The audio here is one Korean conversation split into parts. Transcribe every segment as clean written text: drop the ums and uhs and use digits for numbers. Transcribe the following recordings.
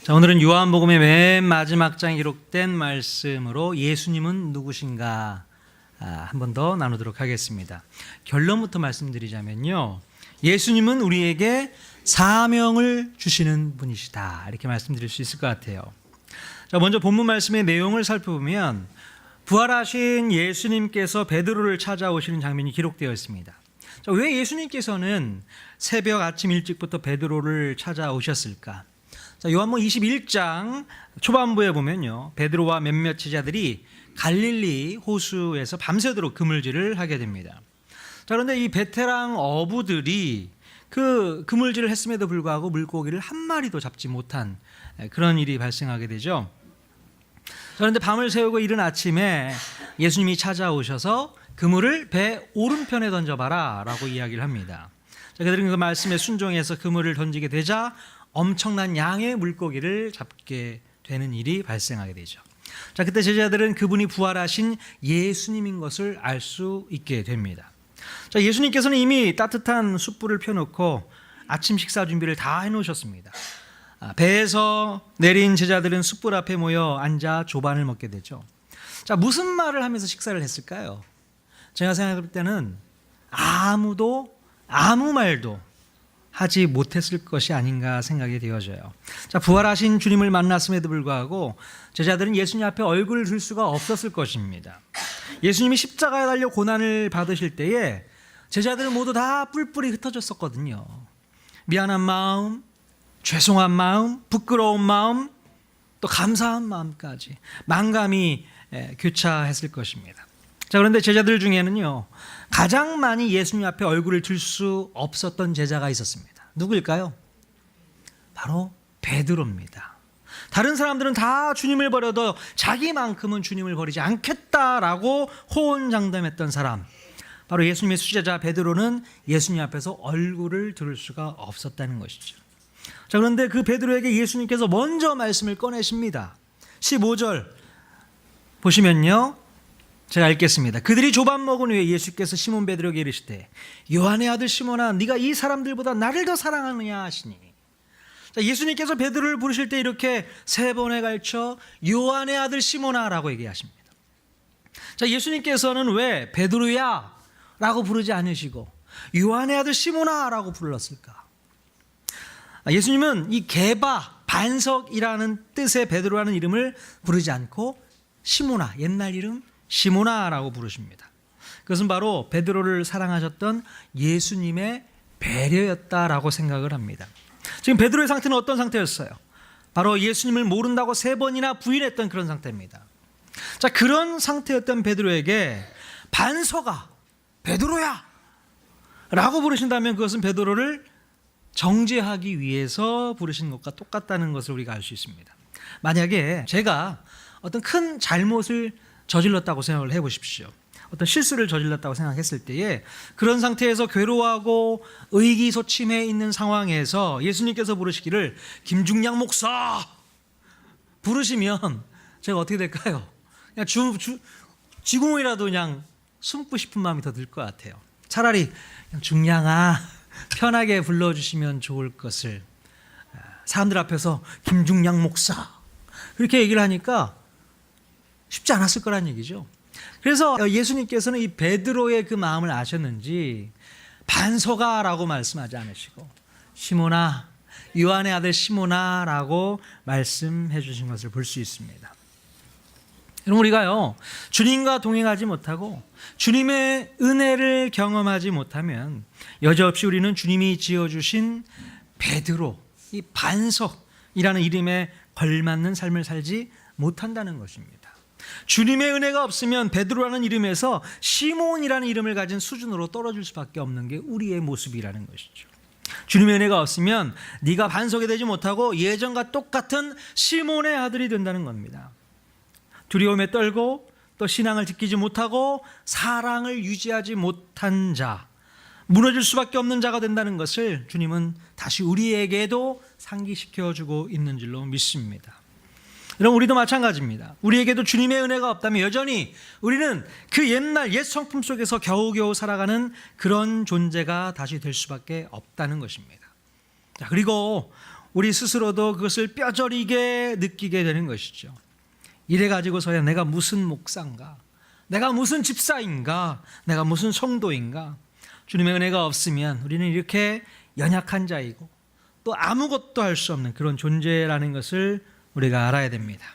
자, 오늘은 요한복음의 맨 마지막 장에 기록된 말씀으로 예수님은 누구신가 한 번 더 나누도록 하겠습니다. 결론부터 말씀드리자면요, 예수님은 우리에게 사명을 주시는 분이시다, 이렇게 말씀드릴 수 있을 것 같아요. 자, 먼저 본문 말씀의 내용을 살펴보면 부활하신 예수님께서 베드로를 찾아오시는 장면이 기록되어 있습니다. 자, 왜 예수님께서는 새벽 아침 일찍부터 베드로를 찾아오셨을까? 자, 요한복음 21장 초반부에 보면요, 베드로와 몇몇 제자들이 갈릴리 호수에서 밤새도록 그물질을 하게 됩니다. 자, 그런데 이 베테랑 어부들이 그 그물질을 했음에도 불구하고 물고기를 한 마리도 잡지 못한 그런 일이 발생하게 되죠. 자, 그런데 밤을 새우고 이른 아침에 예수님이 찾아오셔서 그물을 배 오른편에 던져봐라 라고 이야기를 합니다. 자, 그들은 그 말씀에 순종해서 그물을 던지게 되자 엄청난 양의 물고기를 잡게 되는 일이 발생하게 되죠. 자, 그때 제자들은 그분이 부활하신 예수님인 것을 알 수 있게 됩니다. 자, 예수님께서는 이미 따뜻한 숯불을 펴놓고 아침 식사 준비를 다 해놓으셨습니다. 배에서 내린 제자들은 숯불 앞에 모여 앉아 조반을 먹게 되죠. 자, 무슨 말을 하면서 식사를 했을까요? 제가 생각할 때는 아무도 아무 말도 하지 못했을 것이 아닌가 생각이 되어져요. 자, 부활하신 주님을 만났음에도 불구하고 제자들은 예수님 앞에 얼굴을 들 수가 없었을 것입니다. 예수님이 십자가에 달려 고난을 받으실 때에 제자들은 모두 다 뿔뿔이 흩어졌었거든요. 미안한 마음, 죄송한 마음, 부끄러운 마음, 또 감사한 마음까지 만감이 교차했을 것입니다. 자, 그런데 제자들 중에는요, 가장 많이 예수님 앞에 얼굴을 들 수 없었던 제자가 있었습니다. 누구일까요? 바로 베드로입니다. 다른 사람들은 다 주님을 버려도 자기만큼은 주님을 버리지 않겠다라고 호언장담했던 사람, 바로 예수님의 수제자 베드로는 예수님 앞에서 얼굴을 들 수가 없었다는 것이죠. 자, 그런데 그 베드로에게 예수님께서 먼저 말씀을 꺼내십니다. 15절 보시면요, 제가 읽겠습니다. 그들이 조반 먹은 후에 예수께서 시몬 베드로에게 이르시되 요한의 아들 시몬아, 네가 이 사람들보다 나를 더 사랑하느냐 하시니. 자, 예수님께서 베드로를 부르실 때 이렇게 세 번에 걸쳐 요한의 아들 시몬아 라고 얘기하십니다. 자, 예수님께서는 왜 베드로야 라고 부르지 않으시고 요한의 아들 시몬아 라고 불렀을까? 예수님은 이 게바, 반석이라는 뜻의 베드로라는 이름을 부르지 않고 시몬아, 옛날 이름 시몬아라고 부르십니다. 그것은 바로 베드로를 사랑하셨던 예수님의 배려였다라고 생각을 합니다. 지금 베드로의 상태는 어떤 상태였어요? 바로 예수님을 모른다고 3번이나 부인했던 그런 상태입니다. 자, 그런 상태였던 베드로에게 반석아, 베드로야 라고 부르신다면 그것은 베드로를 정죄하기 위해서 부르신 것과 똑같다는 것을 우리가 알 수 있습니다. 만약에 제가 어떤 큰 잘못을 저질렀다고 생각을 해보십시오. 어떤 실수를 저질렀다고 생각했을 때에 그런 상태에서 괴로워하고 의기소침해 있는 상황에서 예수님께서 부르시기를 김중량 목사 부르시면 제가 어떻게 될까요? 그냥 쥐구멍이라도 그냥 숨고 싶은 마음이 더 들 것 같아요. 차라리 그냥 중량아 편하게 불러주시면 좋을 것을, 사람들 앞에서 김중량 목사 그렇게 얘기를 하니까 쉽지 않았을 거란 얘기죠. 그래서 예수님께서는 이 베드로의 그 마음을 아셨는지 반석아라고 말씀하지 않으시고 시몬아, 요한의 아들 시몬아라고 말씀해 주신 것을 볼 수 있습니다. 여러분, 우리가요, 주님과 동행하지 못하고 주님의 은혜를 경험하지 못하면 여지없이 우리는 주님이 지어주신 베드로, 이 반석이라는 이름에 걸맞는 삶을 살지 못한다는 것입니다. 주님의 은혜가 없으면 베드로라는 이름에서 시몬이라는 이름을 가진 수준으로 떨어질 수밖에 없는 게 우리의 모습이라는 것이죠. 주님의 은혜가 없으면 네가 반석이 되지 못하고 예전과 똑같은 시몬의 아들이 된다는 겁니다. 두려움에 떨고 또 신앙을 지키지 못하고 사랑을 유지하지 못한 자, 무너질 수밖에 없는 자가 된다는 것을 주님은 다시 우리에게도 상기시켜주고 있는 줄로 믿습니다. 여러분, 우리도 마찬가지입니다. 우리에게도 주님의 은혜가 없다면 여전히 우리는 그 옛날 옛 성품 속에서 겨우겨우 살아가는 그런 존재가 다시 될 수밖에 없다는 것입니다. 자, 그리고 우리 스스로도 그것을 뼈저리게 느끼게 되는 것이죠. 이래 가지고서야 내가 무슨 목사인가, 내가 무슨 집사인가, 내가 무슨 성도인가. 주님의 은혜가 없으면 우리는 이렇게 연약한 자이고 또 아무것도 할 수 없는 그런 존재라는 것을 우리가 알아야 됩니다.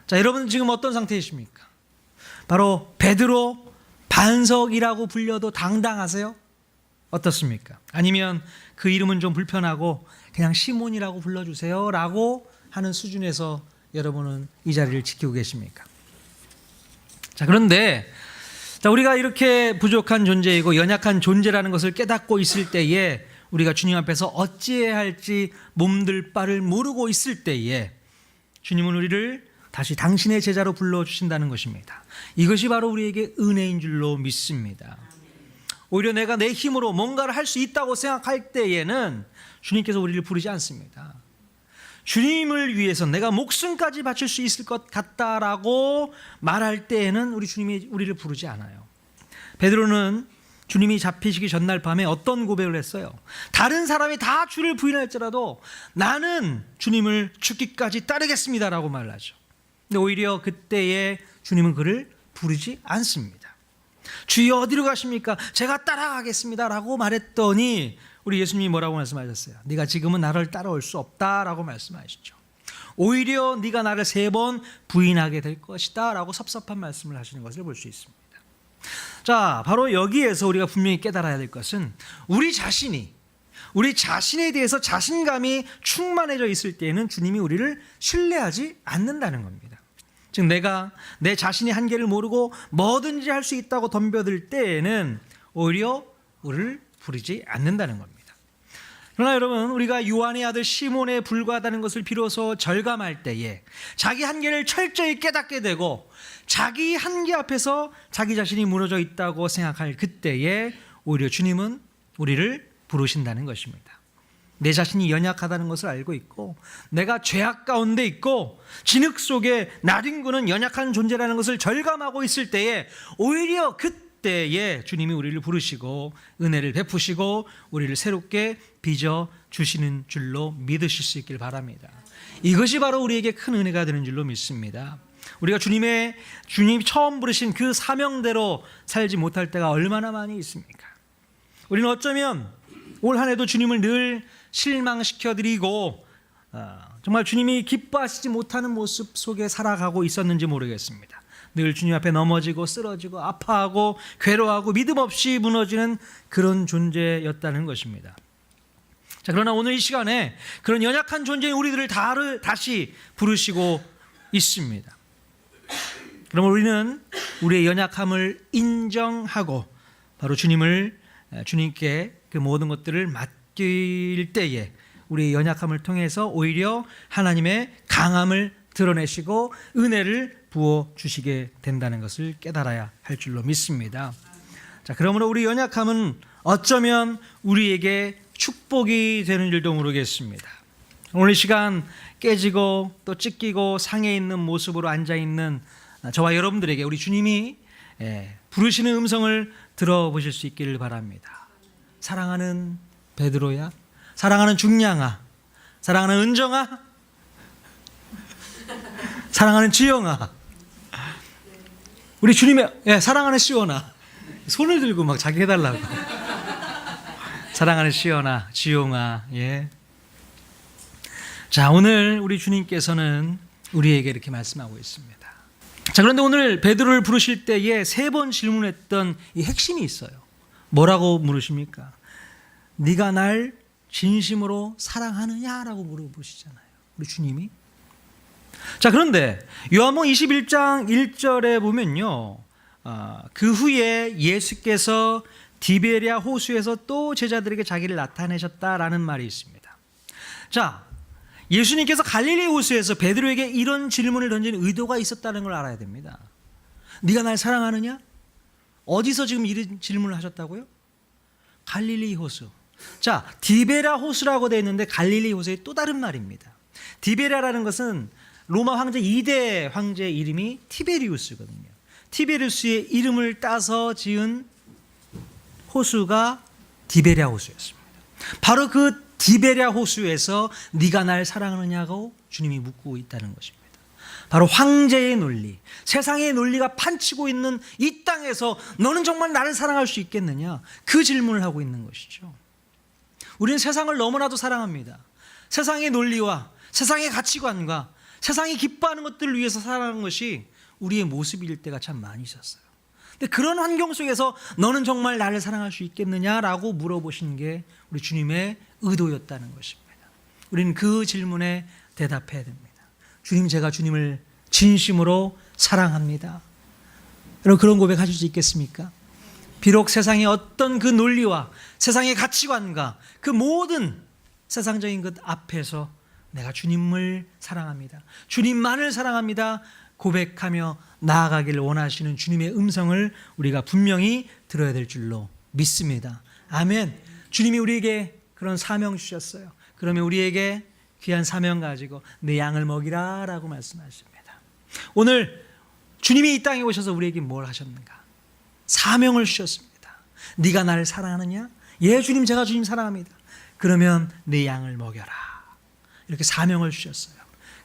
자, 여러분 지금 어떤 상태이십니까? 바로 베드로 반석이라고 불려도 당당하세요? 어떻습니까? 아니면 그 이름은 좀 불편하고 그냥 시몬이라고 불러주세요 라고 하는 수준에서 여러분은 이 자리를 지키고 계십니까? 자, 그런데 우리가 이렇게 부족한 존재이고 연약한 존재라는 것을 깨닫고 있을 때에, 우리가 주님 앞에서 어찌해야 할지 몸둘 바를 모르고 있을 때에 주님은 우리를 다시 당신의 제자로 불러주신다는 것입니다. 이것이 바로 우리에게 은혜인 줄로 믿습니다. 오히려 내가 내 힘으로 뭔가를 할 수 있다고 생각할 때에는 주님께서 우리를 부르지 않습니다. 주님을 위해서 내가 목숨까지 바칠 수 있을 것 같다라고 말할 때에는 우리 주님이 우리를 부르지 않아요. 베드로는 주님이 잡히시기 전날 밤에 어떤 고백을 했어요? 다른 사람이 다 주를 부인할지라도 나는 주님을 죽기까지 따르겠습니다라고 말하죠. 근데 오히려 그때에 주님은 그를 부르지 않습니다. 주여 어디로 가십니까? 제가 따라가겠습니다라고 말했더니 우리 예수님이 뭐라고 말씀하셨어요? 네가 지금은 나를 따라올 수 없다라고 말씀하시죠. 오히려 네가 나를 3번 부인하게 될 것이다 라고 섭섭한 말씀을 하시는 것을 볼 수 있습니다. 자, 바로 여기에서 우리가 분명히 깨달아야 될 것은 우리 자신에 대해서 자신감이 충만해져 있을 때에는 주님이 우리를 신뢰하지 않는다는 겁니다. 즉 내가 내 자신의 한계를 모르고 뭐든지 할 수 있다고 덤벼들 때에는 오히려 우리를 부르지 않는다는 겁니다. 그러나 여러분, 우리가 요한의 아들 시몬에 불과하다는 것을 비로소 절감할 때에, 자기 한계를 철저히 깨닫게 되고 자기 한계 앞에서 자기 자신이 무너져 있다고 생각할 그때에 오히려 주님은 우리를 부르신다는 것입니다. 내 자신이 연약하다는 것을 알고 있고 내가 죄악 가운데 있고 진흙 속에 나뒹구는 연약한 존재라는 것을 절감하고 있을 때에 오히려 그때에 주님이 우리를 부르시고 은혜를 베푸시고 우리를 새롭게 빚어 주시는 줄로 믿으실 수 있길 바랍니다. 이것이 바로 우리에게 큰 은혜가 되는 줄로 믿습니다. 우리가 주님이 처음 부르신 그 사명대로 살지 못할 때가 얼마나 많이 있습니까? 우리는 어쩌면 올 한 해도 주님을 늘 실망시켜드리고 정말 주님이 기뻐하시지 못하는 모습 속에 살아가고 있었는지 모르겠습니다. 늘 주님 앞에 넘어지고 쓰러지고 아파하고 괴로워하고 믿음 없이 무너지는 그런 존재였다는 것입니다. 자, 그러나 오늘 이 시간에 그런 연약한 존재인 우리들을 다시 부르시고 있습니다. 그러면 우리는 우리의 연약함을 인정하고 바로 주님께 그 모든 것들을 맡길 때에 우리의 연약함을 통해서 오히려 하나님의 강함을 드러내시고 은혜를 부어주시게 된다는 것을 깨달아야 할 줄로 믿습니다. 자, 그러므로 우리 연약함은 어쩌면 우리에게 축복이 되는 줄도 모르겠습니다. 오늘 이 시간 깨지고 또 찢기고 상해 있는 모습으로 앉아있는 저와 여러분들에게 우리 주님이 부르시는 음성을 들어보실 수 있기를 바랍니다. 사랑하는 베드로야, 사랑하는 중량아, 사랑하는 은정아, 사랑하는 지영아, 우리 주님의 사랑하는 시원아, 손을 들고 막 자기 해달라고. 사랑하는 시원아, 지용아, 예. 자, 오늘 우리 주님께서는 우리에게 이렇게 말씀하고 있습니다. 자, 그런데 오늘 베드로를 부르실 때에 3번 질문했던 이 핵심이 있어요. 뭐라고 물으십니까? 네가 날 진심으로 사랑하느냐라고 물어보시잖아요, 우리 주님이. 자, 그런데 요한복음 21장 1절에 보면요, 그 후에 예수께서 디베랴 호수에서 또 제자들에게 자기를 나타내셨다라는 말이 있습니다. 자, 예수님께서 갈릴리 호수에서 베드로에게 이런 질문을 던진 의도가 있었다는 걸 알아야 됩니다. 네가 날 사랑하느냐? 어디서 지금 이런 질문을 하셨다고요? 갈릴리 호수. 자, 디베랴 호수라고 되어 있는데 갈릴리 호수의 또 다른 말입니다. 디베랴라는 것은 로마 황제 2대 황제의 이름이 티베리우스거든요. 티베리우스의 이름을 따서 지은 호수가 디베랴 호수였습니다. 바로 그 디베랴 호수에서 네가 날 사랑하느냐고 주님이 묻고 있다는 것입니다. 바로 황제의 논리, 세상의 논리가 판치고 있는 이 땅에서 너는 정말 나를 사랑할 수 있겠느냐? 그 질문을 하고 있는 것이죠. 우리는 세상을 너무나도 사랑합니다. 세상의 논리와 세상의 가치관과 세상이 기뻐하는 것들을 위해서 살아가는 것이 우리의 모습일 때가 참 많이 있었어요. 근데 그런 환경 속에서 너는 정말 나를 사랑할 수 있겠느냐라고 물어보신 게 우리 주님의 의도였다는 것입니다. 우리는 그 질문에 대답해야 됩니다. 주님, 제가 주님을 진심으로 사랑합니다. 여러분, 그런 고백하실 수 있겠습니까? 비록 세상의 어떤 그 논리와 세상의 가치관과 그 모든 세상적인 것 앞에서 내가 주님을 사랑합니다, 주님만을 사랑합니다 고백하며 나아가기를 원하시는 주님의 음성을 우리가 분명히 들어야 될 줄로 믿습니다. 아멘. 주님이 우리에게 그런 사명 주셨어요. 그러면 우리에게 귀한 사명 가지고 내 양을 먹이라 라고 말씀하십니다. 오늘 주님이 이 땅에 오셔서 우리에게 뭘 하셨는가? 사명을 주셨습니다. 네가 나를 사랑하느냐? 예, 주님, 제가 주님 사랑합니다. 그러면 내 양을 먹여라. 이렇게 사명을 주셨어요.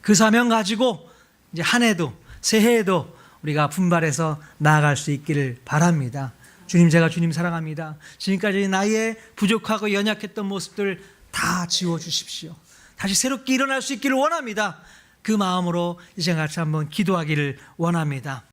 그 사명 가지고 이제 한 해도 새해에도 우리가 분발해서 나아갈 수 있기를 바랍니다. 주님, 제가 주님 사랑합니다. 지금까지 나의 부족하고 연약했던 모습들 다 지워주십시오. 다시 새롭게 일어날 수 있기를 원합니다. 그 마음으로 이 시간 같이 한번 기도하기를 원합니다.